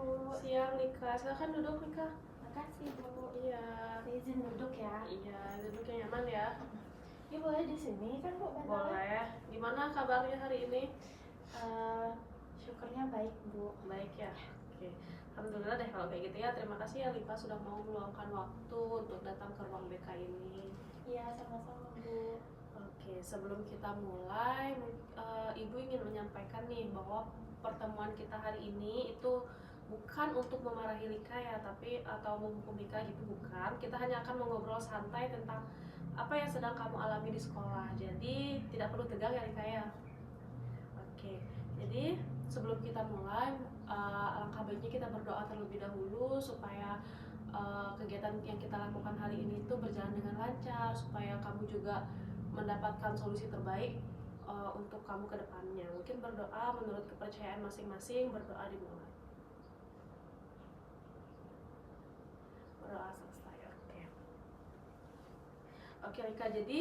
Bu. Siang Lika, silakan duduk Lika. Makasih Bu. Iya. Saya izin duduk ya. Iya, duduk yang nyaman ya. Ya boleh di sini kan Bu bantalnya? Boleh. Gimana kabarnya hari ini? Syukurnya baik Bu. Baik ya. Oke. Alhamdulillah deh kalau kayak gitu ya. Terima kasih ya Lika sudah mau meluangkan waktu untuk datang ke ruang BK ini. Iya sama-sama Bu. Oke, sebelum kita mulai, Ibu ingin menyampaikan nih bahwa pertemuan kita hari ini itu bukan untuk memarahi Lika ya, tapi atau menghukum Lika gitu, bukan. Kita hanya akan mengobrol santai tentang apa yang sedang kamu alami di sekolah. Jadi tidak perlu tegang ya Lika ya. Oke, jadi sebelum kita mulai, alangkah baiknya kita berdoa terlebih dahulu supaya kegiatan yang kita lakukan hari ini itu berjalan dengan lancar, supaya kamu juga mendapatkan solusi terbaik untuk kamu ke depannya. Mungkin berdoa menurut kepercayaan masing-masing, berdoa dimulai. Berdoa selesai. Oke Rika, jadi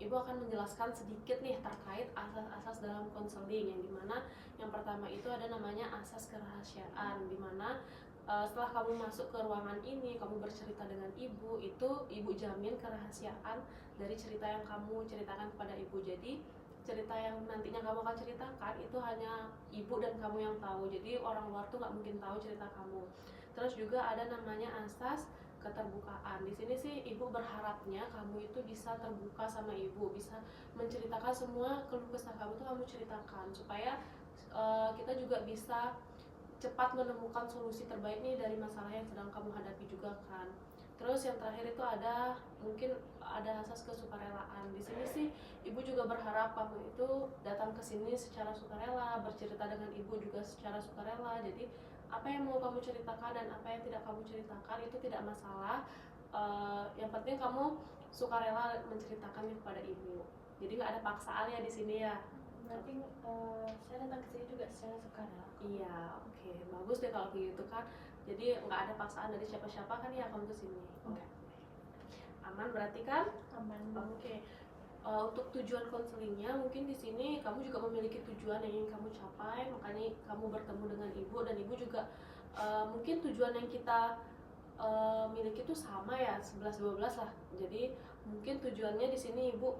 Ibu akan menjelaskan sedikit nih terkait asas-asas dalam konseling, yang dimana yang pertama itu ada namanya asas kerahasiaan, dimana setelah kamu masuk ke ruangan ini, kamu bercerita dengan ibu, itu ibu jamin kerahasiaan dari cerita yang kamu ceritakan kepada ibu. Jadi cerita yang nantinya kamu akan ceritakan itu hanya ibu dan kamu yang tahu, jadi orang luar tuh nggak mungkin tahu cerita kamu. Terus juga ada namanya asas keterbukaan. Di sini sih ibu berharapnya kamu itu bisa terbuka sama ibu, bisa menceritakan semua keluh kesah kamu tuh kamu ceritakan, supaya kita juga bisa cepat menemukan solusi terbaik nih dari masalah yang sedang kamu hadapi juga kan. Terus yang terakhir itu ada mungkin ada asas kesukarelaan. Di sini sih ibu juga berharap kamu itu datang ke sini secara sukarela, bercerita dengan ibu juga secara sukarela. Jadi apa yang mau kamu ceritakan dan apa yang tidak kamu ceritakan itu tidak masalah. Yang penting kamu sukarela menceritakannya kepada ibu. Jadi nggak ada paksaan ya di sini ya. Berarti saya datang ke sini juga secara sukarela. Iya, oke, bagus deh kalau begitu kan. Jadi nggak ada paksaan dari siapa-siapa kan ya kamu kesini. Enggak. Aman berarti kan? Aman. Oke. Untuk tujuan konselingnya mungkin di sini kamu juga memiliki tujuan yang ingin kamu capai, makanya kamu bertemu dengan ibu, dan ibu juga mungkin tujuan yang kita miliki itu sama ya, 11-12 lah. Jadi mungkin tujuannya di sini ibu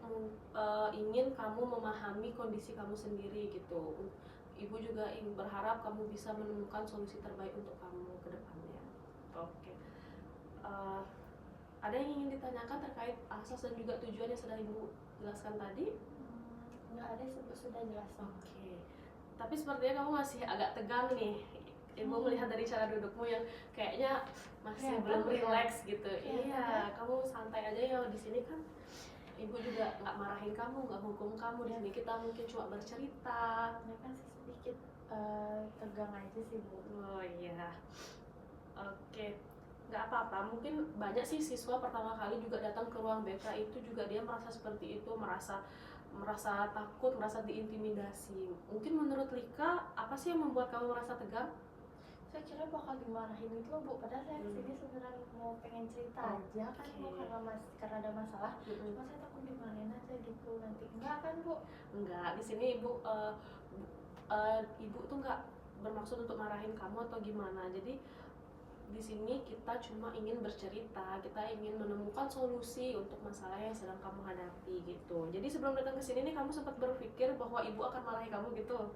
ingin kamu memahami kondisi kamu sendiri gitu. Ibu juga berharap kamu bisa menemukan solusi terbaik untuk kamu ke depannya. Oke. Ada yang ingin ditanyakan terkait asas dan juga tujuan yang sudah ibu jelaskan tadi? Nggak ada, sudah jelas. Oke. Tapi sepertinya kamu masih agak tegang nih. Ibu melihat dari cara dudukmu yang kayaknya masih belum rileks gitu. Iya, kamu santai aja ya di sini kan. Ibu juga nggak marahin kamu, nggak hukum kamu. Di sini kita mungkin cuma bercerita. Ya kan sih sedikit tegang aja sih Bu. Oh iya. Oke. Nggak apa-apa, mungkin banyak sih siswa pertama kali juga datang ke ruang BK itu juga dia merasa seperti itu, merasa takut, merasa diintimidasi. Mungkin menurut Lika, apa sih yang membuat kamu merasa tegang? Saya kira bakal dimarahin itu Bu, padahal saya kesini sebenarnya mau pengen cerita aja kan Bu, karena ada masalah. Cuma saya takut dimarahin aja gitu nanti. Enggak kan Bu? Enggak, di sini ibu tuh nggak bermaksud untuk marahin kamu atau gimana. Jadi di sini kita cuma ingin bercerita, kita ingin menemukan solusi untuk masalah yang sedang kamu hadapi gitu. Jadi sebelum datang ke sini nih kamu sempat berpikir bahwa ibu akan marahi kamu gitu?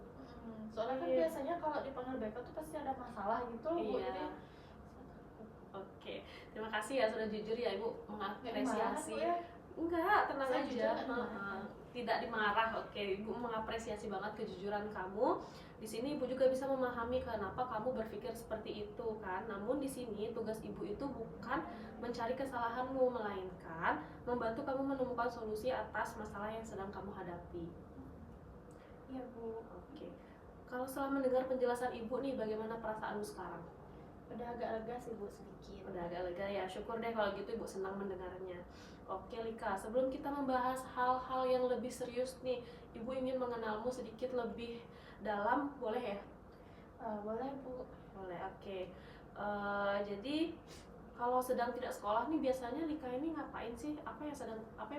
Soalnya kan biasanya kalau dipanggil BK tuh pasti ada masalah gitu loh Bu. Jadi oke, terima kasih ya sudah jujur ya ibu mengapresiasi. Ya? Enggak, tenang saya aja. Tidak dimarah. Oke, ibu mengapresiasi banget kejujuran kamu. Di sini ibu juga bisa memahami kenapa kamu berpikir seperti itu kan. Namun di sini tugas ibu itu bukan mencari kesalahanmu, melainkan membantu kamu menemukan solusi atas masalah yang sedang kamu hadapi. Iya Bu. Oke. Kalau setelah mendengar penjelasan ibu nih, bagaimana perasaanmu sekarang? Udah agak lega sih Bu, sedikit. Udah agak lega ya, syukur deh kalau gitu ibu senang mendengarnya. Oke Lika, sebelum kita membahas hal-hal yang lebih serius nih, ibu ingin mengenalmu sedikit lebih dalam, boleh ya? Boleh Bu. Boleh, oke. Jadi kalau sedang tidak sekolah nih biasanya Lika ini ngapain sih? Apa yang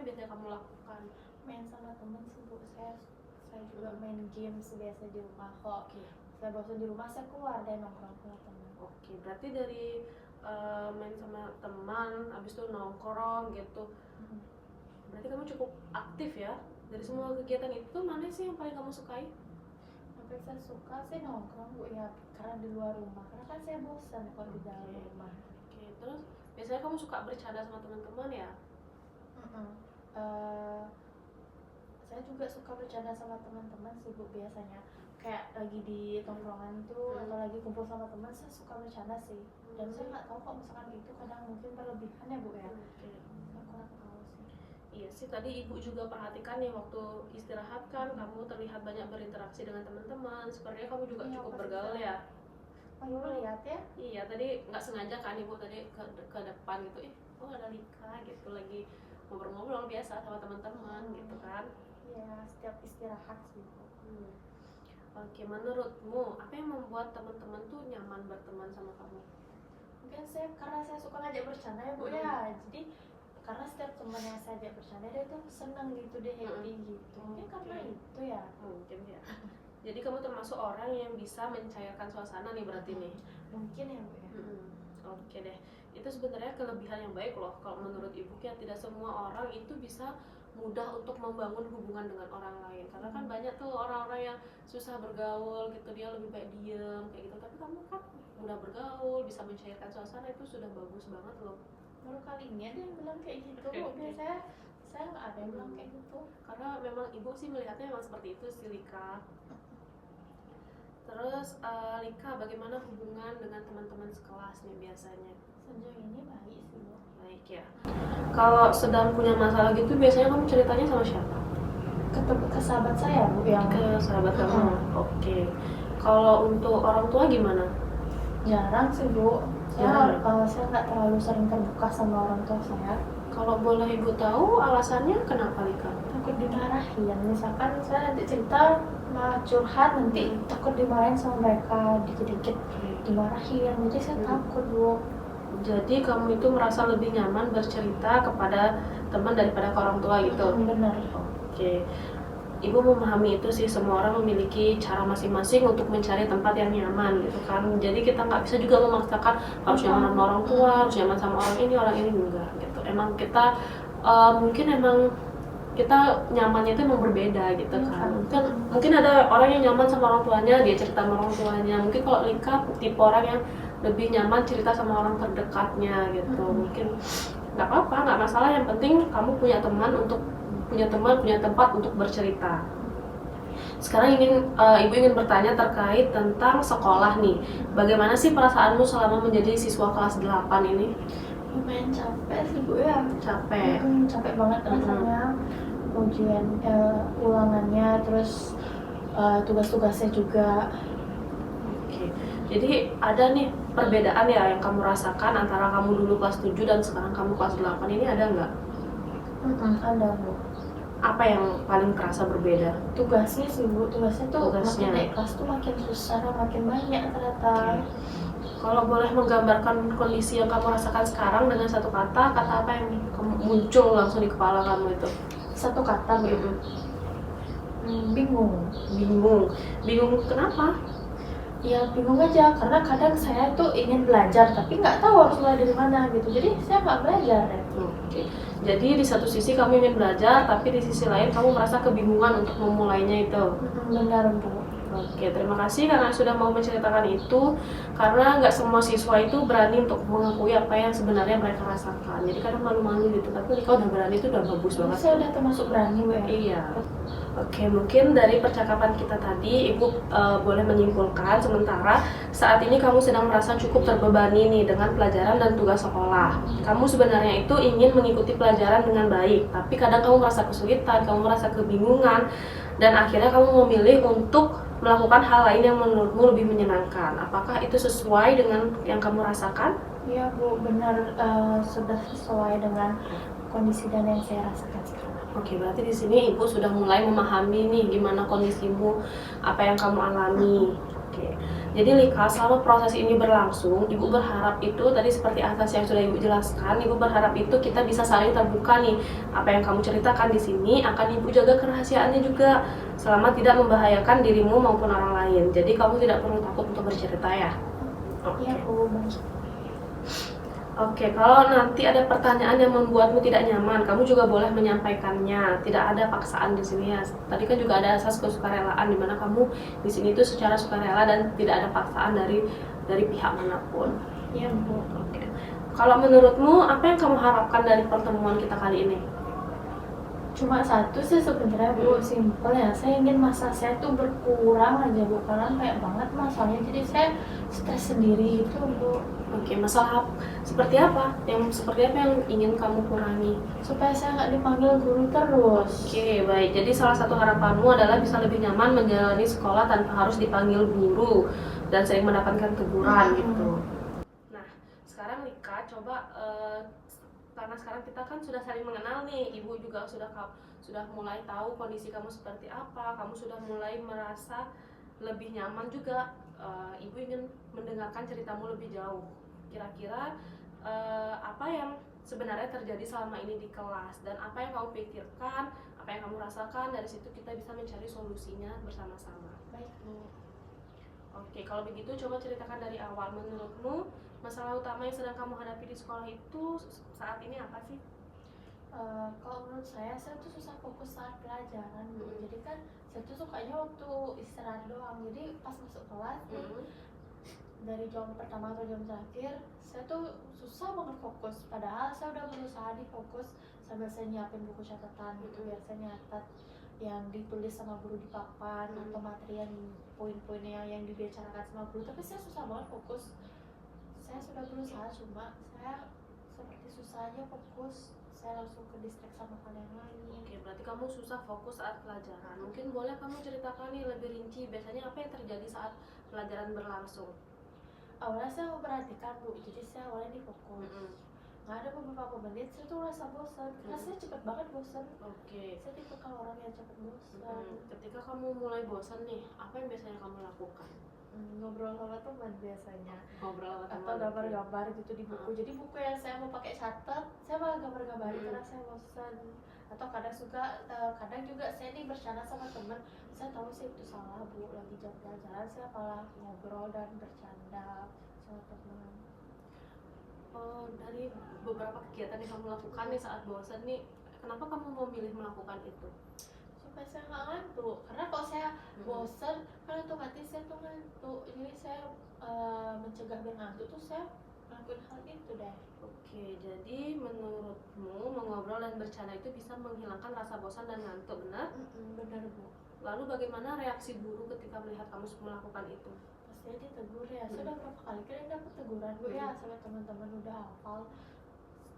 biasanya kamu lakukan? Main sama temen sih Bu, saya juga main game biasa di rumah kok. Oke. saya bosan di rumah, saya keluar deh nongkrong sama teman. Oke, berarti dari main sama teman, habis itu nongkrong gitu. Berarti kamu cukup aktif ya. Dari semua kegiatan itu mana sih yang paling kamu sukai? Yang paling saya suka sih nongkrong Bu ya, karena di luar rumah. Karena kan saya bosan kalau di dalam rumah. Oke, terus biasanya kamu suka bercanda sama teman-teman ya? Saya juga suka bercanda sama teman-teman sih Bu biasanya. Kayak lagi di tongkrongan tuh atau lagi kumpul sama teman, saya suka bercanda sih. Dan saya nggak tahu kok misalkan itu kadang mungkin berlebihan ya Bu ya. Oke. Saya kurang tahu sih. Iya sih, tadi ibu juga perhatikan nih waktu istirahat kan kamu terlihat banyak berinteraksi dengan teman-teman. Sepertinya kamu juga Iya, cukup pasti bergaul saya. ya. Oh ibu lihat ya? Iya, tadi nggak sengaja kan ibu tadi ke depan gitu, oh ada Lika gitu lagi ngobrol-ngobrol biasa sama teman-teman gitu kan. Iya, setiap istirahat sih Bu. Oke, menurutmu apa yang membuat teman-teman tuh nyaman berteman sama kamu? Mungkin karena saya suka ngajak bercanda ya Bu ya. Jadi karena setiap teman yang saya ajak bercanda dia tuh seneng gitu, dia happy gitu. Mungkin karena itu ya. Mungkin ya. Jadi kamu termasuk orang yang bisa mencairkan suasana nih berarti nih. Mungkin ya Bu ya. Oke deh, itu sebenarnya kelebihan yang baik loh kalau menurut ibu ya. Tidak semua orang itu bisa mudah untuk membangun hubungan dengan orang lain, karena kan banyak tuh orang-orang yang susah bergaul gitu, dia lebih baik diem kayak gitu, tapi kamu kan mudah bergaul, bisa mencairkan suasana, itu sudah bagus banget loh. Baru kali ini ada yang bilang kayak gitu Bu. Biasanya saya nggak ada yang bilang kayak gitu. Karena memang ibu sih melihatnya memang seperti itu sih Lika. Terus Lika, bagaimana hubungan dengan teman-teman sekelas nih biasanya? Sejauh ini baik sih Bu. Baik ya. Kalau sedang punya masalah gitu biasanya kamu ceritanya sama siapa? Ke sahabat saya Bu yang Ke sahabat kamu. Oke. Kalau untuk orang tua gimana? jarang sih Bu. Saya nggak terlalu sering terbuka sama orang tua saya. Kalau boleh ibu tahu alasannya kenapa Lika? Takut dimarahin. Misalkan saya nanti cerita malah curhat, nanti takut dimarahin sama mereka, dikit-dikit dimarahin. Jadi saya takut Bu. Jadi kamu itu merasa lebih nyaman bercerita kepada teman daripada ke orang tua gitu? Benar. Oke. Ibu memahami itu sih, semua orang memiliki cara masing-masing untuk mencari tempat yang nyaman gitu kan. Jadi kita nggak bisa juga memaksakan harus nyaman sama orang tua, harus nyaman sama orang ini enggak gitu. Emang kita mungkin emang kita nyamannya itu emang berbeda gitu kan. Mungkin ada orang yang nyaman sama orang tuanya, dia cerita sama orang tuanya. Mungkin kalau Lika tipe orang yang lebih nyaman cerita sama orang terdekatnya gitu. Mungkin nggak apa-apa, nggak masalah, yang penting kamu punya teman, punya tempat untuk bercerita. Sekarang ibu ingin bertanya terkait tentang sekolah nih. Bagaimana sih perasaanmu selama menjadi siswa kelas 8 ini? Lumayan capek sih Bu ya. Capek. Capek banget rasanya. Ujian ulangannya, terus tugas-tugasnya juga. Oke. Jadi ada nih perbedaan ya yang kamu rasakan antara kamu dulu kelas 7 dan sekarang kamu kelas 8 ini, ada nggak? Ada Bu. Apa yang paling terasa berbeda? Tugasnya sih Bu, tugasnya tuh makin naik kelas tuh makin susah, makin banyak ternyata. Kalau boleh menggambarkan kondisi yang kamu rasakan sekarang dengan satu kata apa yang muncul langsung di kepala kamu itu? Satu kata Bu. Bingung. Bingung kenapa? Ya bingung aja, karena kadang saya tuh ingin belajar tapi nggak tahu harus mulai dari mana gitu, jadi saya nggak belajar ya. Oke. Jadi di satu sisi kamu ingin belajar, tapi di sisi lain kamu merasa kebingungan untuk memulainya itu. Benar Bu. Oke, terima kasih karena sudah mau menceritakan itu. Karena nggak semua siswa itu berani untuk mengakui apa yang sebenarnya mereka rasakan. Jadi kadang malu-malu gitu, tapi kalau udah berani itu udah bagus banget. Saya udah termasuk berani Bu ya. Iya. Oke, mungkin dari percakapan kita tadi, Ibu boleh menyimpulkan sementara saat ini kamu sedang merasa cukup terbebani nih dengan pelajaran dan tugas sekolah. Kamu sebenarnya itu ingin mengikuti pelajaran dengan baik, tapi kadang kamu merasa kesulitan, kamu merasa kebingungan, dan akhirnya kamu memilih untuk melakukan hal lain yang menurutmu lebih menyenangkan. Apakah itu sesuai dengan yang kamu rasakan? Iya Bu, benar, sudah sesuai dengan kondisi dan yang saya rasakan sekarang. Oke, berarti di sini Ibu sudah mulai memahami nih gimana kondisimu, apa yang kamu alami. Oke. Jadi Lika, selama proses ini berlangsung, Ibu berharap itu tadi seperti atas yang sudah Ibu jelaskan, Ibu berharap itu kita bisa saling terbuka nih. Apa yang kamu ceritakan di sini akan Ibu jaga kerahasiaannya juga selama tidak membahayakan dirimu maupun orang lain. Jadi kamu tidak perlu takut untuk bercerita ya. Iya Bu. Oke, kalau nanti ada pertanyaan yang membuatmu tidak nyaman, kamu juga boleh menyampaikannya. Tidak ada paksaan di sini ya. Tadi kan juga ada asas kesukarelaan di mana kamu di sini itu secara sukarela dan tidak ada paksaan dari pihak manapun. Iya Bu. Oke. Kalau menurutmu apa yang kamu harapkan dari pertemuan kita kali ini? Cuma satu sih sebenarnya Bu, simpel ya. Saya ingin masa saya tuh berkurang aja Bu, karena kayak banget masalahnya. Jadi saya stres sendiri gitu Bu. Oke, masalah seperti apa? Seperti apa yang ingin kamu kurangi? Supaya saya nggak dipanggil guru terus. Oke, baik. Jadi salah satu harapanmu adalah bisa lebih nyaman menjalani sekolah tanpa harus dipanggil guru dan sering mendapatkan teguran gitu. Nah, sekarang Lika coba karena sekarang kita kan sudah saling mengenal nih, Ibu juga sudah mulai tahu kondisi kamu seperti apa, kamu sudah mulai merasa lebih nyaman juga. Ibu ingin mendengarkan ceritamu lebih jauh. Kira-kira apa yang sebenarnya terjadi selama ini di kelas dan apa yang kamu pikirkan, apa yang kamu rasakan, dari situ kita bisa mencari solusinya bersama-sama. Baik Bu. Oke, kalau begitu coba ceritakan dari awal. Menurutmu masalah utama yang sedang kamu hadapi di sekolah itu saat ini apa sih? Kalau menurut saya tuh susah fokus saat pelajaran Bu. Jadi kan saya tuh sukanya waktu istirahat doang. Jadi pas masuk kelas dari jam pertama atau jam terakhir saya tuh susah banget fokus. Padahal saya udah berusaha di fokus sambil saya nyiapin buku catatan gitu, biar saya nyatet yang ditulis sama guru di papan atau materi yang poin-poinnya yang dibicarakan sama guru. Tapi saya susah banget fokus. Saya sudah berusaha, cuma saya seperti susah aja fokus. Saya langsung ke distract sama hal yang lain. Oke, berarti kamu susah fokus saat pelajaran. Mungkin boleh kamu ceritakan nih lebih rinci, biasanya apa yang terjadi saat pelajaran berlangsung? Awalnya saya memperhatikan Bu, jadi saya awalnya di fokus. Nggak ada beberapa menit saya tuh rasa bosan, karena saya cepet banget bosan. Oke. Saya tipe kalau orang yang cepet bosan. Ketika kamu mulai bosan nih, apa yang biasanya kamu lakukan? Ngobrol sama teman biasanya, Ngobrol sama teman atau gambar-gambar gitu di buku. Jadi buku yang saya mau pakai catat, saya malah gambar-gambarin karena saya bosan. Atau kadang juga saya nih bercanda sama teman. Saya tahu sih itu salah Bu, lagi jam pelajaran saya malah ngobrol dan bercanda sama teman. Dari beberapa kegiatan yang kamu lakukan nih saat bosan nih, kenapa kamu memilih melakukan itu? Supaya saya nggak ngantuk, karena kalau saya bosan kan otomatis saya tuh ngantuk. Jadi saya mencegah biar ngantuk tuh saya lakuin hal itu deh. Oke, jadi menurutmu mengobrol dan bercanda itu bisa menghilangkan rasa bosan dan ngantuk, benar? Benar Bu. Lalu bagaimana reaksi guru ketika melihat kamu melakukan itu? Pastinya ditegur ya. Sudah berapa kali kan dapat teguran Bu ya sama teman-teman udah hafal.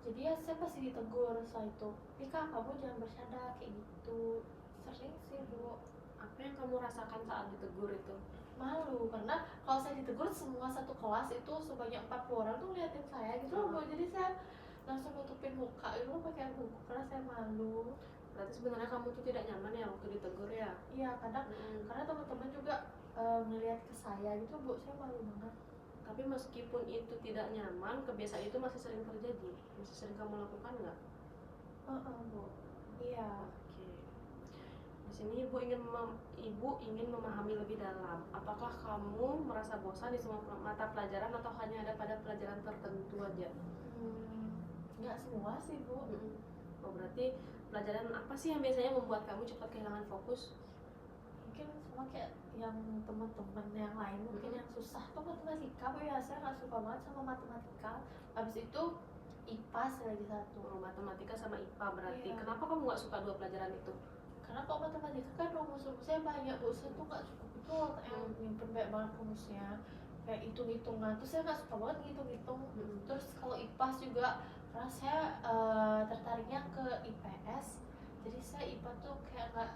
Jadi ya saya pasti ditegur setelah itu. Mika, kamu jangan bercanda kayak gitu. Sering sih Bu. Apa yang kamu rasakan saat ditegur itu? Malu, karena kalau saya ditegur semua satu kelas itu sebanyak 40 orang tuh ngeliatin saya gitu loh Bu. Jadi saya langsung nutupin muka gitu pakai buku karena saya malu. Berarti sebenarnya kamu tuh tidak nyaman ya waktu ditegur ya? Iya, kadang karena teman-teman juga ngeliat ke saya gitu Bu, saya malu banget. Tapi meskipun itu tidak nyaman, kebiasaan itu masih sering terjadi? Masih sering kamu lakukan nggak? Bu. Iya. Oke. Di sini ibu ingin memahami lebih dalam. Apakah kamu merasa bosan di semua mata pelajaran atau hanya ada pada pelajaran tertentu aja? Nggak semua sih Bu. Oh, berarti pelajaran apa sih yang biasanya membuat kamu cepat kehilangan fokus? Mungkin sama kayak yang teman-teman yang lain mungkin yang susah tuh matematika Bu ya. Saya nggak suka banget sama matematika. Habis itu IPA lagi satu. Matematika sama IPA berarti. Iya. Kenapa kamu nggak suka dua pelajaran itu? Karena kalau matematika kan rumus-rumusnya banyak Bu, saya tuh nggak cukup itu yang nyimpen banyak banget rumusnya, kayak hitung-hitungan tuh saya nggak suka banget ngitung-hitung. Terus kalau IPA juga karena saya tertariknya ke IPS, jadi saya IPA tuh kayak nggak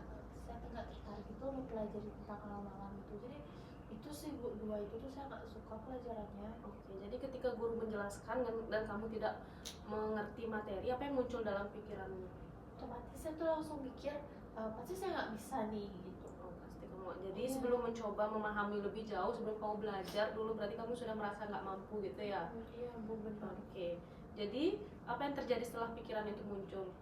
tertarik itu mempelajari tentang alam-alam itu. Jadi itu sih Bu, dua itu tuh saya nggak suka pelajarannya. Oke, jadi ketika guru menjelaskan dan kamu tidak mengerti materi, apa yang muncul dalam pikiranmu? Otomatis saya tuh langsung mikir pasti saya nggak bisa nih gitu. Oh, pasti kamu Oh, jadi Iya. sebelum mencoba memahami lebih jauh, sebelum kamu belajar dulu, berarti kamu sudah merasa nggak mampu gitu ya? Iya Bu, benar. Oke, jadi apa yang terjadi setelah pikiran itu muncul?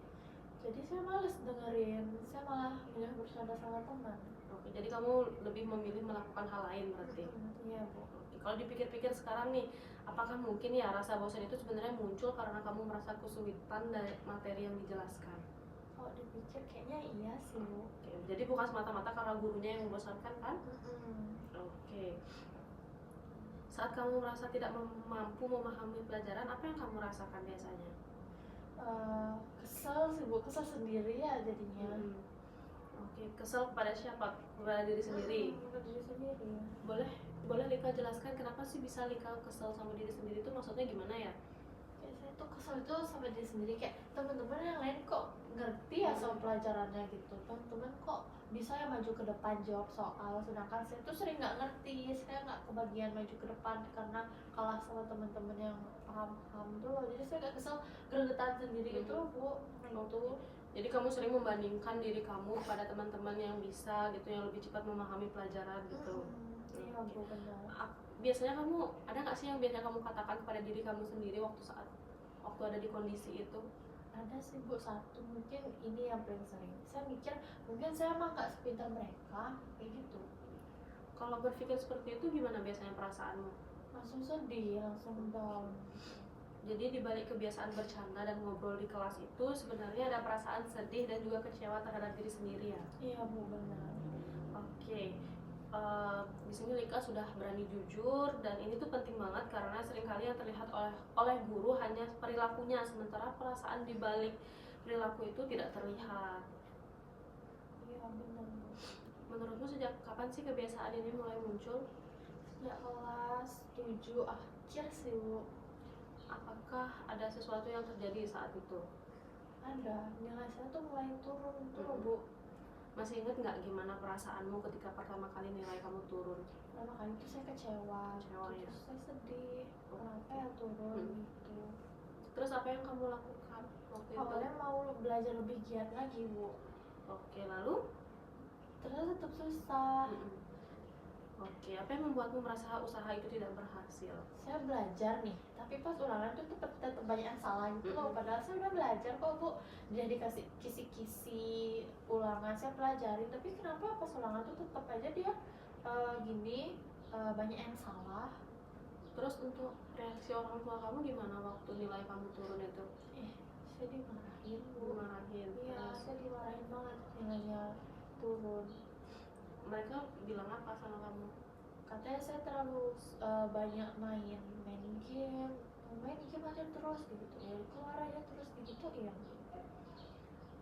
Jadi saya males dengerin, saya malah milih bercanda sama teman. Oke, jadi kamu lebih memilih melakukan hal lain berarti? Iya Bu. Oke, kalau dipikir-pikir sekarang nih, apakah mungkin ya rasa bosan itu sebenarnya muncul karena kamu merasa kesulitan dari materi yang dijelaskan? Kalau dipikir kayaknya iya sih Bu. Oke, jadi bukan semata-mata karena gurunya yang membosankan kan? Oke. Saat kamu merasa tidak mampu memahami pelajaran, apa yang kamu rasakan biasanya? Kesel sih Bu, kesel sendiri ya jadinya. Oke, kesel kepada siapa? Kepada diri sendiri? Kepada diri sendiri. Boleh Lika jelaskan kenapa sih bisa Lika kesel sama diri sendiri itu maksudnya gimana ya? Kayak saya tuh kesel itu sama diri sendiri, kayak teman-teman yang lain kok ngerti ya sama pelajarannya gitu, teman-teman kok bisa ya maju ke depan jawab soal, sedangkan saya tuh sering nggak ngerti, saya nggak kebagian maju ke depan karena kalah sama teman-teman yang paham-paham tuh loh. Jadi saya kayak kesel, gregetan sendiri gitu loh Bu. Gitu. Jadi kamu sering membandingkan diri kamu pada teman-teman yang bisa gitu, yang lebih cepat memahami pelajaran gitu. Iya Bu, benar. Biasanya kamu ada nggak sih yang biasanya kamu katakan kepada diri kamu sendiri waktu ada di kondisi itu? Ada sih Bu, satu mungkin ini yang paling sering. Saya mikir mungkin saya emang nggak sepintar mereka kayak gitu. Kalau berpikir seperti itu gimana biasanya perasaanmu? Langsung sedih, langsung down. Jadi dibalik kebiasaan bercanda dan ngobrol di kelas itu sebenarnya ada perasaan sedih dan juga kecewa terhadap diri sendiri ya? Iya Bu, benar. Oke. Di sini Lika sudah berani jujur dan ini tuh penting banget karena seringkali yang terlihat oleh guru hanya perilakunya, sementara perasaan di balik perilaku itu tidak terlihat. Iya benar. Menurutmu sejak kapan sih kebiasaan ini mulai muncul? Sejak kelas 7 akhir sih Bu. Apakah ada sesuatu yang terjadi saat itu? Ada, nilai saya tuh mulai turun tuh loh Bu. Masih ingat nggak gimana perasaanmu ketika pertama kali nilai kamu turun? Pertama kali itu saya kecewa Ya. terus saya sedih, kenapa ya turun gitu. Terus apa yang kamu lakukan waktu itu? Awalnya mau belajar lebih giat lagi Bu. Oke, lalu? Ternyata tetap susah. Oke, apa yang membuatmu merasa usaha itu tidak berhasil? Saya belajar nih, tapi pas ulangan tuh tetap banyak yang salah gitu loh. Padahal saya udah belajar kok Bu. Dia dikasih kisi-kisi ulangan saya pelajarin, tapi kenapa pas ulangan tuh tetap aja dia banyak yang salah. Terus untuk reaksi orang tua kamu gimana waktu nilai kamu turun itu? Saya dimarahin Bu. Dimarahin? Iya, saya dimarahin banget nilainya turun. Mereka bilang apa sama kamu? Katanya saya terlalu banyak main game aja terus gitu ya, keluar aja terus gitu ya.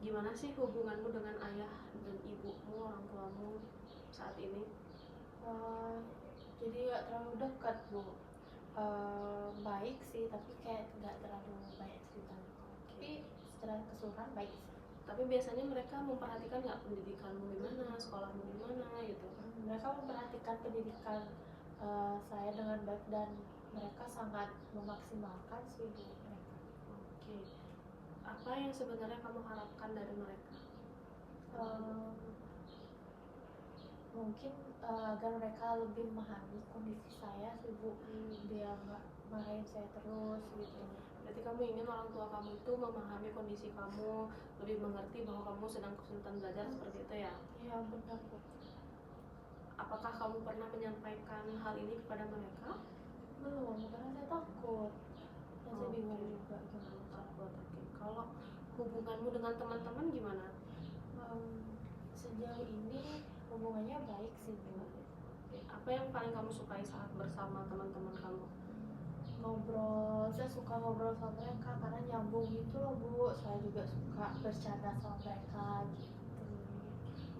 Gimana sih hubunganmu dengan ayah dan ibumu, orang tuamu saat ini? Jadi nggak terlalu dekat Bu. Baik sih, tapi kayak nggak terlalu banyak cerita. Tapi secara keseluruhan baik sih. Tapi biasanya mereka memperhatikan nggak pendidikanmu gimana, sekolahmu gimana gitu? Mereka memperhatikan pendidikan saya dengan baik dan mereka sangat memaksimalkan sih Bu. Oke. Apa yang sebenarnya kamu harapkan dari mereka? Mungkin agar mereka lebih memahami kondisi saya sih Bu, biar nggak marahin saya terus gitu. Berarti kamu ingin orang tua kamu itu memahami kondisi kamu, lebih mengerti bahwa kamu sedang kesulitan belajar seperti itu ya? Iya benar Bu. Apakah kamu pernah menyampaikan hal ini kepada mereka? Belum, karena saya takut. Dan saya bingung juga gimana takut. Kalau hubunganmu dengan teman-teman gimana? Sejauh ini hubungannya baik sih Bu. Apa yang paling kamu sukai saat bersama teman-teman kamu? Ngobrol, saya suka ngobrol sama mereka karena nyambung gitu loh Bu. Saya juga suka bercanda sama mereka gitu.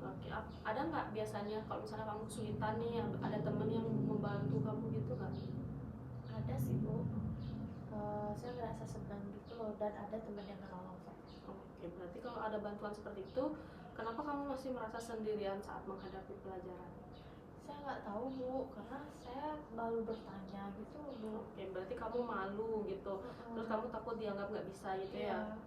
Oke, ada nggak biasanya kalau misalnya kamu kesulitan nih, ada teman yang membantu kamu gitu nggak? Ada sih Bu. Saya ngerasa senang gitu loh, dan ada teman yang menolong saya. Oke, berarti kalau ada bantuan seperti itu, kenapa kamu masih merasa sendirian saat menghadapi pelajaran? Saya nggak tahu Bu, karena saya malu bertanya gitu loh Bu. Oke, berarti kamu malu gitu, terus kamu takut dianggap nggak bisa gitu ya?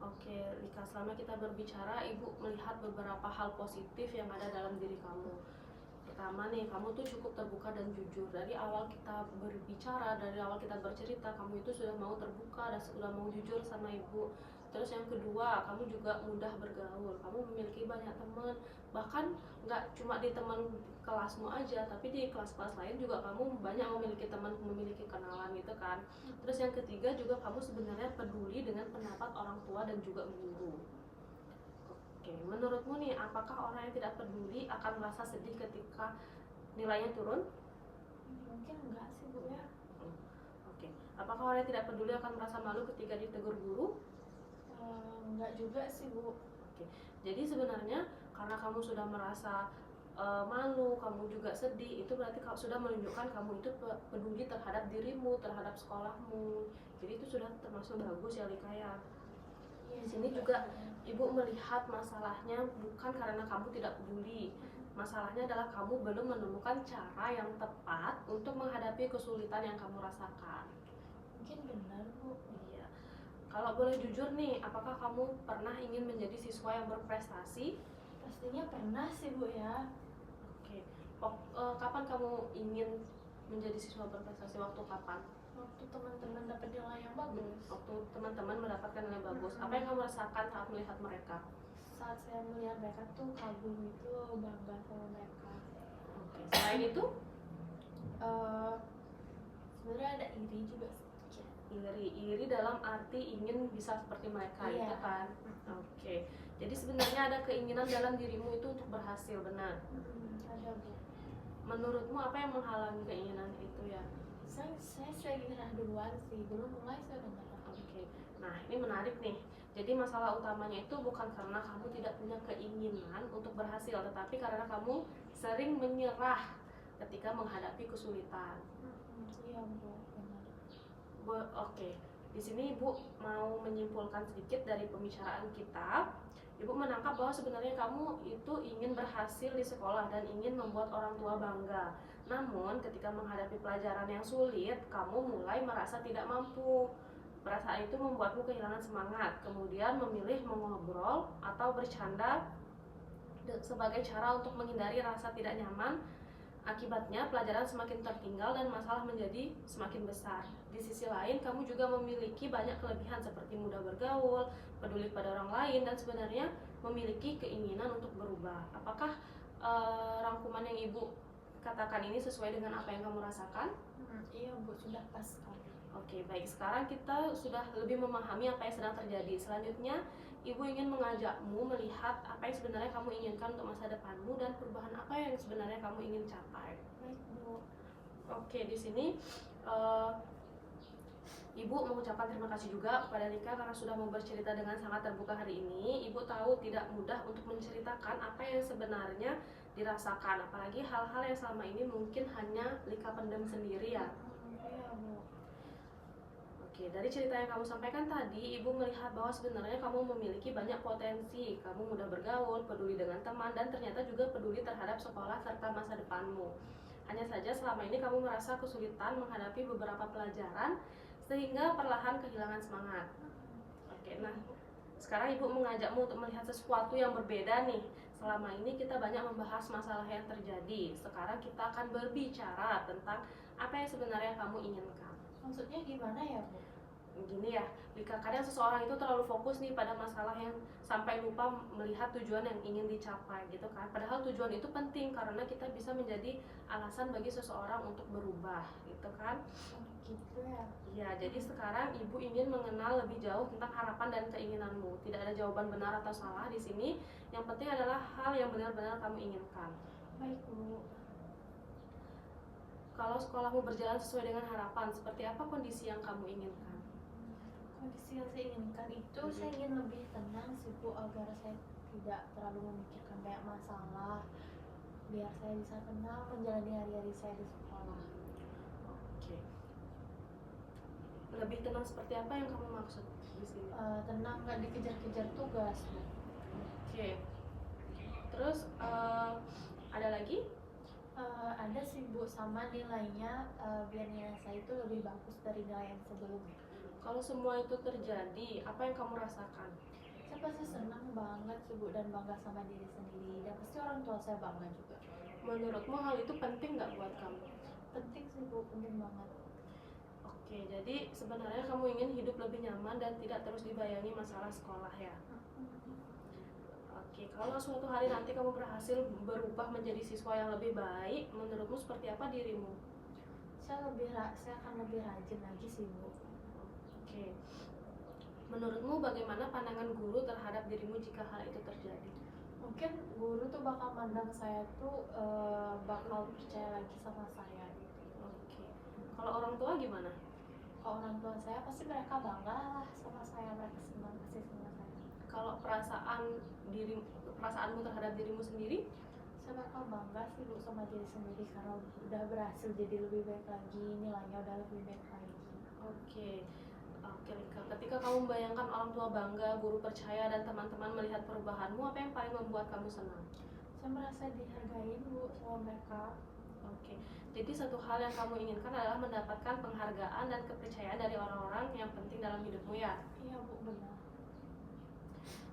Oke, Lika, selama kita berbicara, Ibu melihat beberapa hal positif yang ada dalam diri kamu. Pertama nih, kamu tuh cukup terbuka dan jujur. Dari awal kita berbicara, dari awal kita bercerita, kamu itu sudah mau terbuka dan sudah mau jujur sama Ibu. Terus yang kedua, kamu juga mudah bergaul. Kamu memiliki banyak teman, bahkan nggak cuma di teman kelasmu aja, tapi di kelas-kelas lain juga kamu banyak memiliki teman, memiliki kenalan gitu kan. Terus yang ketiga juga kamu sebenarnya peduli dengan pendapat orang tua dan juga guru. Oke, menurutmu nih, apakah orang yang tidak peduli akan merasa sedih ketika nilainya turun? Mungkin enggak sih Bu ya. Oke, apakah orang yang tidak peduli akan merasa malu ketika ditegur guru? Enggak juga sih Bu. Oke, jadi sebenarnya karena kamu sudah merasa malu, kamu juga sedih, itu berarti kamu sudah menunjukkan kamu itu peduli terhadap dirimu, terhadap sekolahmu. Jadi itu sudah termasuk bagus ya, Lika ya. Di sini juga Ibu melihat masalahnya bukan karena kamu tidak peduli. Masalahnya adalah kamu belum menemukan cara yang tepat untuk menghadapi kesulitan yang kamu rasakan. Mungkin benar Bu. Iya. Kalau boleh jujur nih, apakah kamu pernah ingin menjadi siswa yang berprestasi? Pastinya pernah sih Bu ya. Oke. Kapan kamu ingin menjadi siswa berprestasi? Waktu kapan? Waktu teman-teman dapat nilai yang bagus. Waktu teman-teman mendapatkan nilai bagus. Apa yang kamu rasakan saat melihat mereka? Saat saya melihat mereka tuh kagum itu, bangga sama mereka. Oke. Selain itu? Sebenarnya ada iri juga sedikit. Iri dalam arti ingin bisa seperti mereka, Iya. gitu kan? Oke. Jadi sebenarnya ada keinginan dalam dirimu itu untuk berhasil, benar? Ada Bu. Menurutmu apa yang menghalangi keinginan itu ya? Saya sudah nyerah duluan sih, belum mulai saya udah nyerah. Oke. Nah, ini menarik nih. Jadi masalah utamanya itu bukan karena kamu tidak punya keinginan untuk berhasil, tetapi karena kamu sering menyerah ketika menghadapi kesulitan. Iya Bu, benar. Oke. Di sini Ibu mau menyimpulkan sedikit dari pembicaraan kita. Ibu menangkap bahwa sebenarnya kamu itu ingin berhasil di sekolah dan ingin membuat orang tua bangga. Namun ketika menghadapi pelajaran yang sulit, kamu mulai merasa tidak mampu. Perasaan itu membuatmu kehilangan semangat, kemudian memilih mengobrol atau bercanda sebagai cara untuk menghindari rasa tidak nyaman. Akibatnya pelajaran semakin tertinggal dan masalah menjadi semakin besar. Di sisi lain, kamu juga memiliki banyak kelebihan seperti mudah bergaul, peduli pada orang lain, dan sebenarnya memiliki keinginan untuk berubah. Apakah rangkuman yang Ibu katakan ini sesuai dengan apa yang kamu rasakan? Iya Bu, sudah pas sekali. Oke, baik. Sekarang kita sudah lebih memahami apa yang sedang terjadi. Selanjutnya, Ibu ingin mengajakmu melihat apa yang sebenarnya kamu inginkan untuk masa depanmu dan perubahan apa yang sebenarnya kamu ingin capai. Baik Bu. Oke, di sini Ibu mengucapkan terima kasih juga kepada Lika karena sudah mau bercerita dengan sangat terbuka hari ini. Ibu tahu tidak mudah untuk menceritakan apa yang sebenarnya dirasakan, apalagi hal-hal yang selama ini mungkin hanya Lika pendam sendiri ya. Iya Bu. Oke, dari cerita yang kamu sampaikan tadi, Ibu melihat bahwa sebenarnya kamu memiliki banyak potensi. Kamu mudah bergaul, peduli dengan teman, dan ternyata juga peduli terhadap sekolah serta masa depanmu. Hanya saja selama ini kamu merasa kesulitan menghadapi beberapa pelajaran, sehingga perlahan kehilangan semangat. Oke, nah sekarang Ibu mengajakmu untuk melihat sesuatu yang berbeda nih. Selama ini kita banyak membahas masalah yang terjadi. Sekarang kita akan berbicara tentang apa yang sebenarnya kamu inginkan. Maksudnya gimana ya Bu? Gini ya, Lika, kadang seseorang itu terlalu fokus nih pada masalah yang sampai lupa melihat tujuan yang ingin dicapai gitu kan. Padahal tujuan itu penting karena kita bisa menjadi alasan bagi seseorang untuk berubah gitu kan. Gitu ya. Iya, jadi sekarang Ibu ingin mengenal lebih jauh tentang harapan dan keinginanmu. Tidak ada jawaban benar atau salah di sini. Yang penting adalah hal yang benar-benar kamu inginkan. Baik Bu. Kalau sekolahmu berjalan sesuai dengan harapan, seperti apa kondisi yang kamu inginkan? Kondisi yang saya inginkan itu saya ingin lebih tenang sih Bu, agar saya tidak terlalu memikirkan banyak masalah, biar saya bisa tenang menjalani hari-hari saya di sekolah. Oke. Lebih tenang seperti apa yang kamu maksud di sini? Tenang, nggak dikejar-kejar tugas Bu. Oke. Terus ada lagi? Ada sih Bu, sama nilainya, biar nilai saya itu lebih bagus dari nilai yang sebelumnya. Kalau semua itu terjadi, apa yang kamu rasakan? Saya pasti senang banget sih Bu, dan bangga sama diri sendiri, dan pasti orang tua saya bangga juga. Menurutmu hal itu penting nggak buat kamu? Penting sih Bu, penting banget. Oke, jadi sebenarnya kamu ingin hidup lebih nyaman dan tidak terus dibayangi masalah sekolah ya? Oke, kalau suatu hari nanti kamu berhasil berubah menjadi siswa yang lebih baik, menurutmu seperti apa dirimu? Saya akan lebih rajin lagi sih Bu. Oke, menurutmu bagaimana pandangan guru terhadap dirimu jika hal itu terjadi? Mungkin guru tuh bakal mandang saya tuh bakal percaya lagi sama saya gitu. Oke, kalau orang tua gimana? Kalau orang tua saya pasti mereka bangga lah sama saya, mereka senang pasti sama saya. Kalau perasaanmu terhadap dirimu sendiri? Saya bakal bangga sih Bu sama diri sendiri karena udah berhasil jadi lebih baik lagi, nilainya udah lebih baik lagi. Oke, Rika. Ketika kamu membayangkan orang tua bangga, guru percaya, dan teman-teman melihat perubahanmu, apa yang paling membuat kamu senang? Saya merasa dihargai Bu sama mereka. Oke, jadi satu hal yang kamu inginkan adalah mendapatkan penghargaan dan kepercayaan dari orang-orang yang penting dalam hidupmu ya? Iya Bu, benar.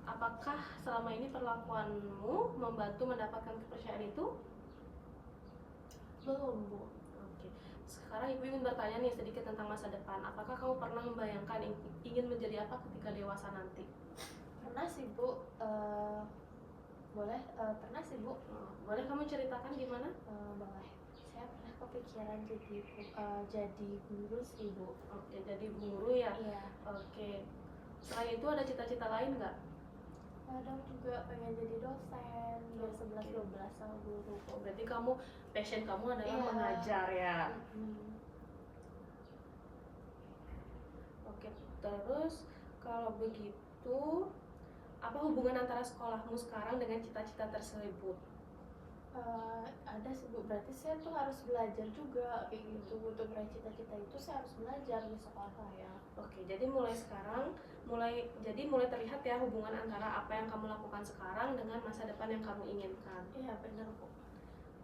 Apakah selama ini perlakuanmu membantu mendapatkan kepercayaan itu? Belum Bu. Oke, sekarang ibu ingin bertanya nih sedikit tentang masa depan. Apakah kamu pernah membayangkan ingin menjadi apa ketika dewasa nanti? Pernah sih Bu, pernah sih Bu. Boleh kamu ceritakan gimana? Boleh. Saya pernah kepikiran jadi guru sih Bu. Oke, jadi guru ya? Iya. Oke, selain itu ada cita-cita lain nggak? Kadang juga pengen jadi dosen biar 11-12 sama guru. Oh, berarti passion kamu adalah Iya. mengajar ya? Mm-hmm. Oke, terus kalau begitu apa hubungan antara sekolahmu sekarang dengan cita-cita tersebut? Ada sih Bu, berarti saya tuh harus belajar juga kayak gitu. Untuk meraih cita-cita itu saya harus belajar di sekolah saya. Oke, jadi mulai sekarang mulai terlihat ya hubungan antara apa yang kamu lakukan sekarang dengan masa depan yang kamu inginkan. Iya benar Bu.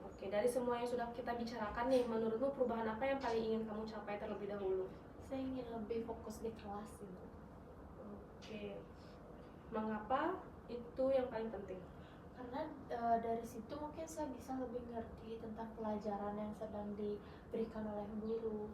Oke, dari semua yang sudah kita bicarakan nih, menurutmu perubahan apa yang paling ingin kamu capai terlebih dahulu? Saya ingin lebih fokus di kelas sih Bu. Oke, mengapa itu yang paling penting? Karena dari situ mungkin saya bisa lebih ngerti tentang pelajaran yang sedang diberikan oleh guru.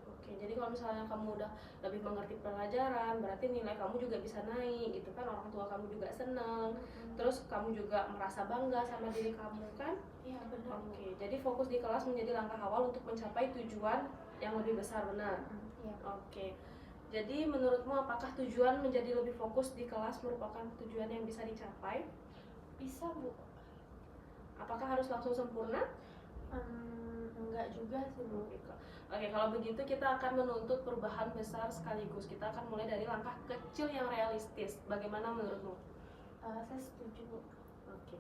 Oke, jadi kalau misalnya kamu udah lebih mengerti pelajaran, berarti nilai kamu juga bisa naik gitu kan, orang tua kamu juga seneng, terus kamu juga merasa bangga sama diri kamu kan? Iya benar. Oke, jadi fokus di kelas menjadi langkah awal untuk mencapai tujuan yang lebih besar, benar? Iya. Oke, jadi menurutmu apakah tujuan menjadi lebih fokus di kelas merupakan tujuan yang bisa dicapai? Bisa Bu. Apakah harus langsung sempurna? Enggak juga sih Bu. Oke, kalau begitu kita akan menuntut perubahan besar sekaligus. Kita akan mulai dari langkah kecil yang realistis. Bagaimana menurutmu? Saya setuju Bu. Oke,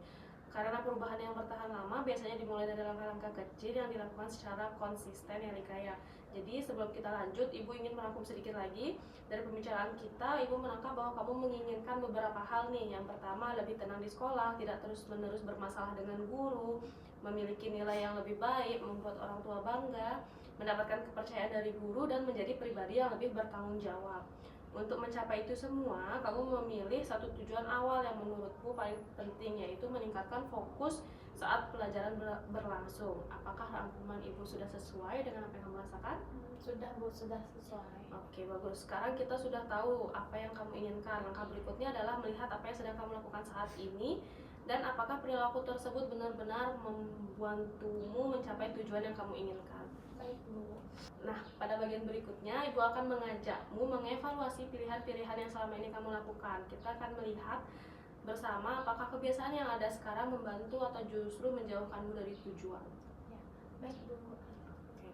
karena perubahan yang bertahan lama biasanya dimulai dari langkah-langkah kecil yang dilakukan secara konsisten ya Rika ya. Jadi sebelum kita lanjut, Ibu ingin merangkum sedikit lagi dari pembicaraan kita. Ibu menangkap bahwa kamu menginginkan beberapa hal nih. Yang pertama, lebih tenang di sekolah, tidak terus-menerus bermasalah dengan guru, memiliki nilai yang lebih baik, membuat orang tua bangga, mendapatkan kepercayaan dari guru, dan menjadi pribadi yang lebih bertanggung jawab. Untuk mencapai itu semua, kamu memilih satu tujuan awal yang menurutmu paling penting, yaitu meningkatkan fokus saat pelajaran berlangsung. Apakah rangkuman Ibu sudah sesuai dengan apa yang kamu rasakan? Sudah Bu, sudah sesuai. Oke, bagus. Sekarang kita sudah tahu apa yang kamu inginkan. Langkah berikutnya adalah melihat apa yang sedang kamu lakukan saat ini, dan apakah perilaku tersebut benar-benar membantumu mencapai tujuan yang kamu inginkan. Baik Bu. Nah, pada bagian berikutnya Ibu akan mengajakmu mengevaluasi pilihan-pilihan yang selama ini kamu lakukan. Kita akan melihat bersama apakah kebiasaan yang ada sekarang membantu atau justru menjauhkanmu dari tujuan. Ya, baik Bu. Oke.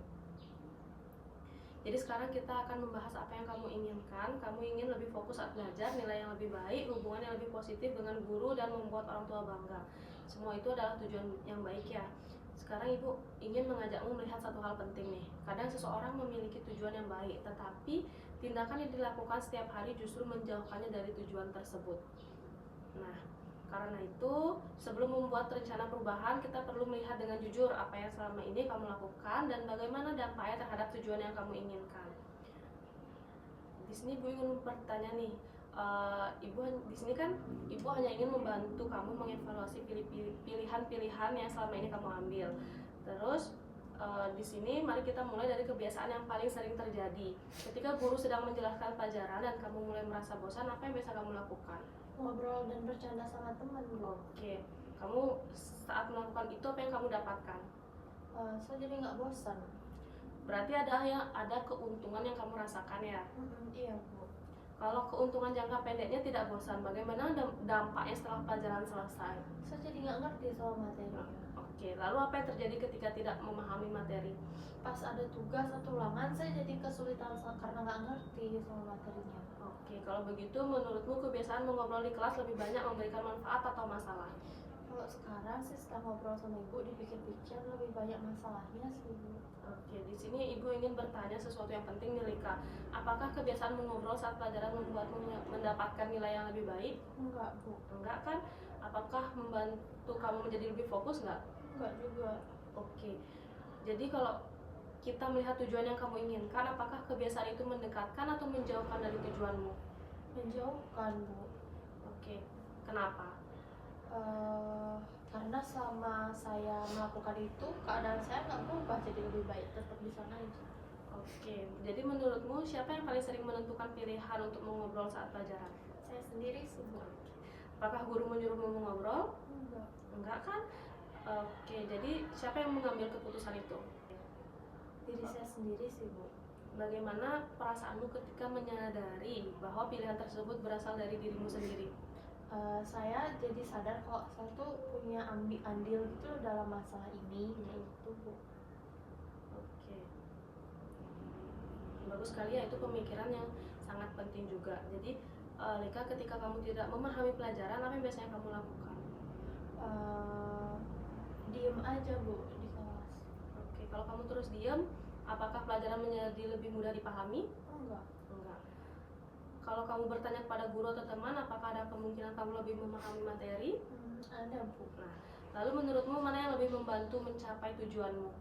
Jadi sekarang kita akan membahas apa yang kamu inginkan. Kamu ingin lebih fokus saat belajar, nilai yang lebih baik, hubungan yang lebih positif dengan guru, dan membuat orang tua bangga. Semua itu adalah tujuan yang baik ya. Sekarang Ibu ingin mengajakmu melihat satu hal penting nih. Kadang seseorang memiliki tujuan yang baik, tetapi tindakan yang dilakukan setiap hari justru menjauhkannya dari tujuan tersebut. Nah, karena itu sebelum membuat rencana perubahan, kita perlu melihat dengan jujur apa yang selama ini kamu lakukan dan bagaimana dampaknya terhadap tujuan yang kamu inginkan. di sini Ibu ingin bertanya nih, Ibu di sini kan Ibu hanya ingin membantu kamu mengevaluasi pilihan-pilihan yang selama ini kamu ambil. Terus di sini mari kita mulai dari kebiasaan yang paling sering terjadi. Ketika guru sedang menjelaskan pelajaran dan kamu mulai merasa bosan, apa yang biasa kamu lakukan? Ngobrol dan bercanda sama teman, Bu. Oke, kamu saat melakukan itu apa yang kamu dapatkan? Saya jadi nggak bosan. Berarti ada keuntungan yang kamu rasakan ya? Iya, Bu. Kalau keuntungan jangka pendeknya tidak bosan, bagaimana dampaknya setelah pelajaran selesai? Saya jadi nggak ngerti soal materinya. Oke, lalu apa yang terjadi ketika tidak memahami materi? Pas ada tugas atau ulangan, saya jadi kesulitan karena nggak ngerti soal materinya. Oke, kalau begitu menurutmu kebiasaan mengobrol di kelas lebih banyak memberikan manfaat atau masalah? Kalau sekarang sih setelah ngobrol sama Ibu dipikir-pikir lebih banyak masalahnya sih, Bu. Oke, di sini Ibu ingin bertanya sesuatu yang penting nih, Lika. Apakah kebiasaan mengobrol saat pelajaran membuatmu mendapatkan nilai yang lebih baik? Enggak, Bu. Enggak kan? Apakah membantu kamu menjadi lebih fokus enggak? Enggak juga. Oke, jadi kalau kita melihat tujuan yang kamu inginkan, apakah kebiasaan itu mendekatkan atau menjauhkan dari tujuanmu? Menjauhkan, Bu. Oke, kenapa? Karena selama saya melakukan itu keadaan saya nggak berubah jadi lebih baik, tetap di sana aja. Oke, jadi menurutmu siapa yang paling sering menentukan pilihan untuk mengobrol saat pelajaran? Saya sendiri sih, Bu. Apakah guru menyuruhmu mengobrol? Enggak. Enggak kan? Oke, jadi siapa yang mengambil keputusan itu? Diri saya sendiri sih, Bu. Bagaimana perasaanmu ketika menyadari bahwa pilihan tersebut berasal dari dirimu sendiri? Saya jadi sadar kalau saya tuh punya andil gitu dalam masalah ini, gitu, Bu. Oke, bagus sekali ya, itu pemikiran yang sangat penting juga. Jadi Lika, ketika kamu tidak memahami pelajaran, apa yang biasanya kamu lakukan? Diem aja, Bu, di kelas. Oke, kalau kamu terus diem, apakah pelajaran menjadi lebih mudah dipahami? Enggak. Enggak. Kalau kamu bertanya kepada guru atau teman, apakah ada kemungkinan kamu lebih memahami materi? Ada, Bu. Nah, lalu menurutmu mana yang lebih membantu mencapai tujuanmu?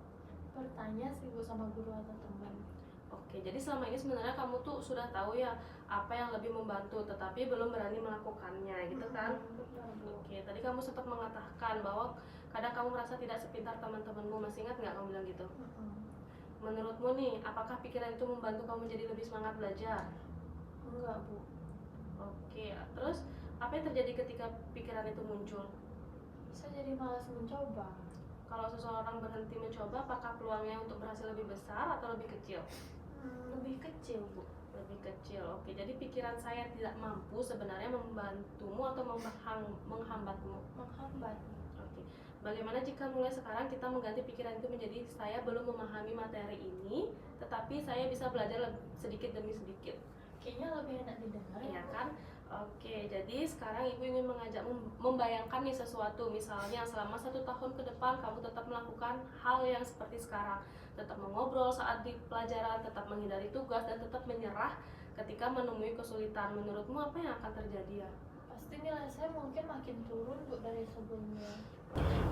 Bertanya sih, Bu, sama guru atau teman. Oke, jadi selama ini sebenarnya kamu tuh sudah tahu ya apa yang lebih membantu, tetapi belum berani melakukannya, gitu kan? Benar, Bu. Oke, tadi kamu sempat mengatakan bahwa kadang kamu merasa tidak sepintar teman-temanmu, masih ingat nggak kamu bilang gitu? Menurutmu nih, apakah pikiran itu membantu kamu jadi lebih semangat belajar? Enggak, Bu. Oke, terus apa yang terjadi ketika pikiran itu muncul? Saya jadi malas mencoba. Kalau seseorang berhenti mencoba, apakah peluangnya untuk berhasil lebih besar atau lebih kecil? Lebih kecil, Bu. Lebih kecil. Oke, jadi pikiran saya tidak mampu sebenarnya membantumu atau menghambatmu? Menghambat. Oke. Bagaimana jika mulai sekarang kita mengganti pikiran itu menjadi saya belum memahami materi ini, tetapi saya bisa belajar sedikit demi sedikit. Kayaknya lebih enak didengar, ya kan? Oke, jadi sekarang Ibu ingin mengajakmu membayangkan nih sesuatu. Misalnya selama 1 tahun ke depan kamu tetap melakukan hal yang seperti sekarang, tetap mengobrol saat di pelajaran, tetap menghindari tugas, dan tetap menyerah ketika menemui kesulitan. Menurutmu apa yang akan terjadi ya? Pasti nilai saya mungkin makin turun, Bu, dari sebelumnya.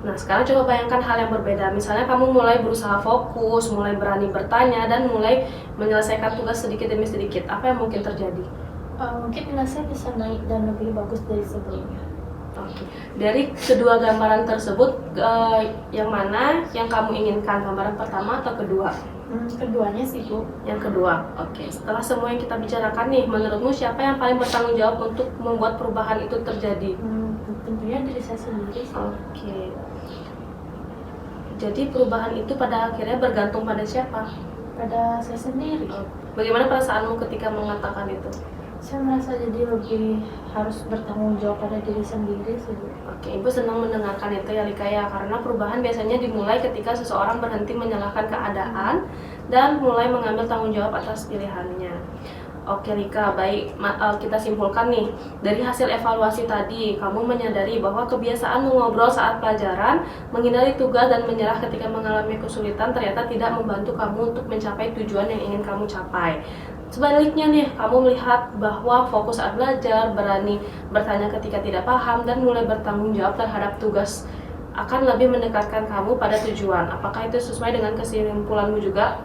Nah, sekarang coba bayangkan hal yang berbeda. Misalnya kamu mulai berusaha fokus, mulai berani bertanya, dan mulai menyelesaikan tugas sedikit demi sedikit. Apa yang mungkin terjadi? Mungkin nilai saya bisa naik dan lebih bagus dari sebelumnya. Oke. Dari kedua gambaran tersebut, yang mana yang kamu inginkan? Gambaran pertama atau kedua? Keduanya sih, Bu. Yang kedua. Oke. Setelah semua yang kita bicarakan nih, menurutmu siapa yang paling bertanggung jawab untuk membuat perubahan itu terjadi? Tentunya diri saya sendiri sih. Oke. Jadi perubahan itu pada akhirnya bergantung pada siapa? Pada saya sendiri. Bagaimana perasaanmu ketika mengatakan itu? Saya merasa jadi lebih harus bertanggung jawab pada diri sendiri sih, Bu. Oke, Ibu senang mendengarkan itu ya, Lika ya, karena perubahan biasanya dimulai ketika seseorang berhenti menyalahkan keadaan dan mulai mengambil tanggung jawab atas pilihannya. Oke Lika, baik, kita simpulkan nih, dari hasil evaluasi tadi, kamu menyadari bahwa kebiasaan mengobrol saat pelajaran, menghindari tugas, dan menyerah ketika mengalami kesulitan ternyata tidak membantu kamu untuk mencapai tujuan yang ingin kamu capai. Sebaliknya nih, kamu melihat bahwa fokus saat belajar, berani bertanya ketika tidak paham, dan mulai bertanggung jawab terhadap tugas akan lebih mendekatkan kamu pada tujuan. Apakah itu sesuai dengan kesimpulanmu juga?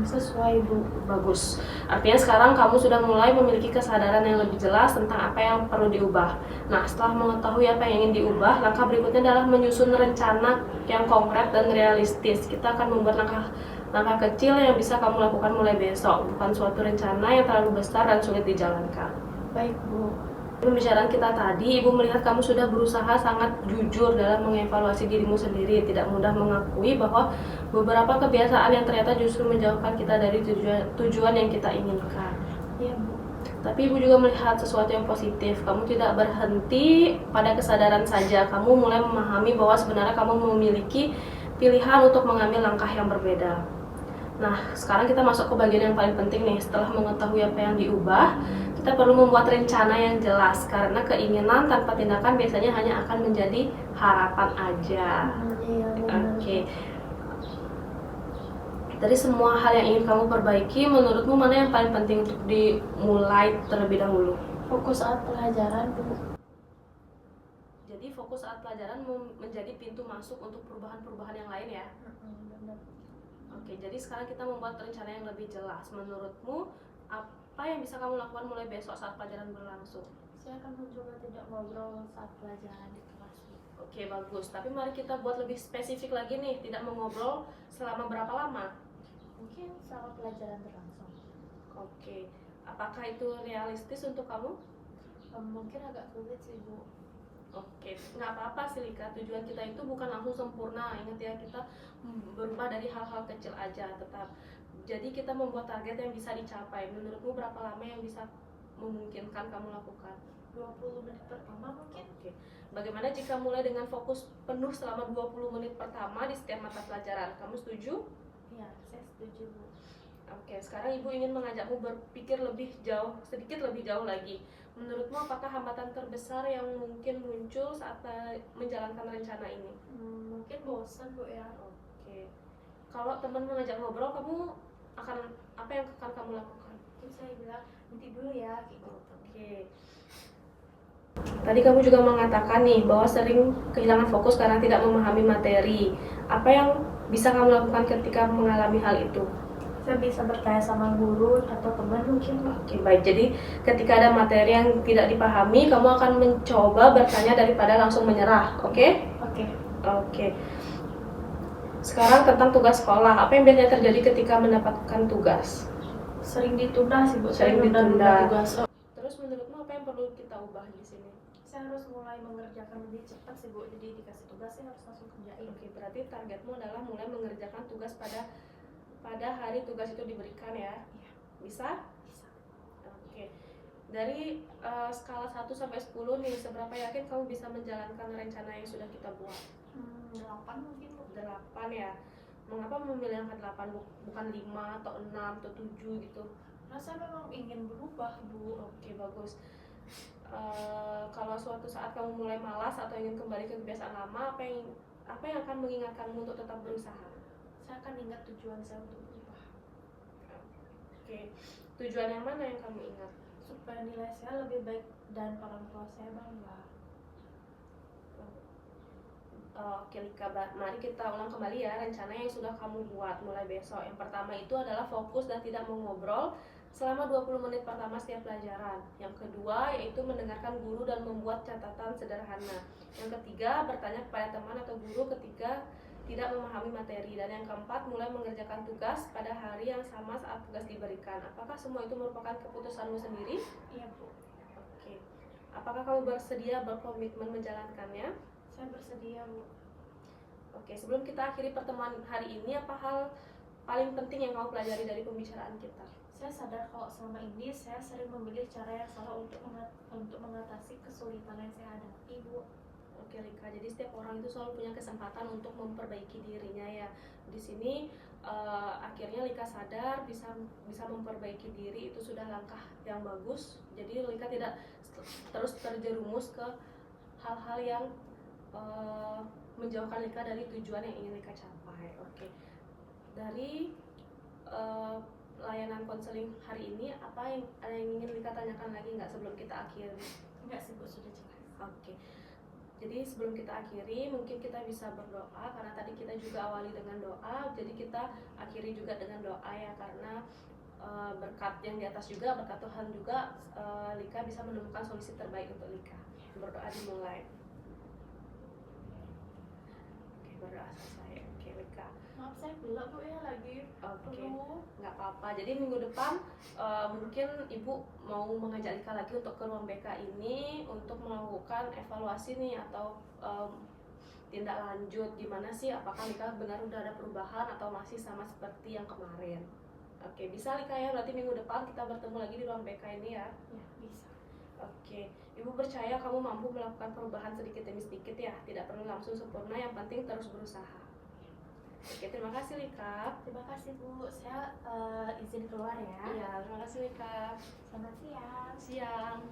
Sesuai Bu. Bagus. Artinya sekarang kamu sudah mulai memiliki kesadaran yang lebih jelas tentang apa yang perlu diubah. Nah, setelah mengetahui apa yang ingin diubah, langkah berikutnya adalah menyusun rencana yang konkret dan realistis. Kita akan membuat langkah kecil yang bisa kamu lakukan mulai besok, bukan suatu rencana yang terlalu besar dan sulit dijalankan. Baik Bu. Pembicaraan kita tadi, Ibu melihat kamu sudah berusaha sangat jujur dalam mengevaluasi dirimu sendiri, tidak mudah mengakui bahwa beberapa kebiasaan yang ternyata justru menjauhkan kita dari tujuan yang kita inginkan. Iya Bu. Tapi Ibu juga melihat sesuatu yang positif. Kamu tidak berhenti pada kesadaran saja. Kamu mulai memahami bahwa sebenarnya kamu memiliki pilihan untuk mengambil langkah yang berbeda. Nah, sekarang kita masuk ke bagian yang paling penting nih. Setelah mengetahui apa yang diubah, kita perlu membuat rencana yang jelas, karena keinginan tanpa tindakan biasanya hanya akan menjadi harapan aja. Iya. Oke. Dari semua hal yang ingin kamu perbaiki, menurutmu mana yang paling penting untuk dimulai terlebih dahulu? Fokus saat pelajaran Bu. Jadi fokus saat pelajaran menjadi pintu masuk untuk perubahan-perubahan yang lain ya? Benar. Oke, jadi sekarang kita membuat rencana yang lebih jelas. Menurutmu, apa yang bisa kamu lakukan mulai besok saat pelajaran berlangsung? Saya akan mencoba tidak ngobrol saat pelajaran di kelas Bu. Oke, bagus. Tapi mari kita buat lebih spesifik lagi nih, tidak mengobrol selama berapa lama? Mungkin selama pelajaran berlangsung. Oke, apakah itu realistis untuk kamu? Mungkin agak sulit sih Bu. Oke, nggak apa-apa sih Lika. Tujuan kita itu bukan langsung sempurna. Ingat ya, kita berubah dari hal-hal kecil aja tetap. Jadi kita membuat target yang bisa dicapai. Menurutmu berapa lama yang bisa memungkinkan kamu lakukan? 20 menit pertama mungkin. Oke. Bagaimana jika mulai dengan fokus penuh selama 20 menit pertama di setiap mata pelajaran? Kamu setuju? Iya, saya setuju Bu. Oke, sekarang Ibu ingin mengajakmu berpikir lebih jauh, sedikit lebih jauh lagi. Menurutmu apakah hambatan terbesar yang mungkin muncul saat menjalankan rencana ini? Mungkin bosan Bu ya. Oke. Kalau teman mengajak ngobrol, kamu akan apa yang akan kamu lakukan? Terus saya bilang nanti dulu ya gitu. Oke. Tadi kamu juga mengatakan nih bahwa sering kehilangan fokus karena tidak memahami materi. Apa yang bisa kamu lakukan ketika mengalami hal itu? Saya bisa bertanya sama guru atau teman mungkin Bu. Oke, baik. Jadi ketika ada materi yang tidak dipahami, kamu akan mencoba bertanya daripada langsung menyerah. Oke? Oke. Sekarang tentang tugas sekolah. Apa yang biasanya terjadi ketika mendapatkan tugas? Sering ditunda sih Bu. Sering Saya ditunda. tugas. Terus menurutmu apa yang perlu kita ubah di sini? Saya harus mulai mengerjakan lebih cepat sih Bu. Jadi dikasih tugas saya harus langsung kerjain. Oke, berarti targetmu adalah mulai mengerjakan tugas pada hari tugas itu diberikan ya? Iya. Bisa? Bisa. Oke. Dari skala 1 sampai 10 nih, seberapa yakin kamu bisa menjalankan rencana yang sudah kita buat? 8 mungkin Bu. 8 ya. Mengapa memilih angka 8 bukan 5 atau 6 atau 7 gitu? Karena saya memang ingin berubah Bu. Oke, bagus. Kalau suatu saat kamu mulai malas atau ingin kembali ke kebiasaan lama, apa yang akan mengingatkanmu untuk tetap berusaha? Saya akan ingat tujuan saya untuk berubah. Oke. Tujuan yang mana yang kamu ingat? Supaya nilai saya lebih baik dan orang tua saya bangga. Oke Lika, mari kita ulang kembali ya rencana yang sudah kamu buat mulai besok. Yang pertama itu adalah fokus dan tidak mengobrol selama 20 menit pertama setiap pelajaran. Yang kedua yaitu mendengarkan guru dan membuat catatan sederhana. Yang ketiga, bertanya kepada teman atau guru ketika tidak memahami materi. Dan yang keempat, mulai mengerjakan tugas pada hari yang sama saat tugas diberikan. Apakah semua itu merupakan keputusanmu sendiri? Iya Bu. Oke. Apakah kamu bersedia berkomitmen menjalankannya? Saya bersedia Bu. Oke, sebelum kita akhiri pertemuan hari ini, apa hal paling penting yang kamu pelajari dari pembicaraan kita? Saya sadar kalau selama ini saya sering memilih cara yang salah untuk mengatasi kesulitan yang saya hadapi Bu. Oke Lika, jadi setiap orang itu selalu punya kesempatan untuk memperbaiki dirinya ya. Di sini akhirnya Lika sadar bisa memperbaiki diri, itu sudah langkah yang bagus. Jadi Lika tidak terus terjerumus ke hal-hal yang menjauhkan Lika dari tujuan yang ingin Lika capai. Oke. Dari layanan konseling hari ini, ada yang ingin Lika tanyakan lagi nggak sebelum kita akhiri? Enggak sih Bu, sudah jelas. Oke. Jadi sebelum kita akhiri, mungkin kita bisa berdoa karena tadi kita juga awali dengan doa. Jadi kita akhiri juga dengan doa ya, karena berkat yang di atas juga, berkat Tuhan juga, Lika bisa menemukan solusi terbaik untuk Lika. Berdoa dimulai. Oke, berdoa selesai. Oke, Lika. Maaf saya belum Bu ya lagi. Oke, Perlu. nggak apa-apa. Jadi minggu depan mungkin Ibu mau mengajak Lika lagi untuk ke ruang BK ini untuk melakukan evaluasi nih atau tindak lanjut gimana sih, apakah Lika benar udah ada perubahan atau masih sama seperti yang kemarin. Oke, bisa Lika ya, berarti minggu depan kita bertemu lagi di ruang BK ini ya. Ya, bisa. Oke, Ibu percaya kamu mampu melakukan perubahan sedikit demi sedikit ya, tidak perlu langsung sempurna, yang penting terus berusaha. Oke, terima kasih Lika. Terima kasih Bu. Saya izin keluar ya. Iya, terima kasih Lika. Selamat siang. Siang.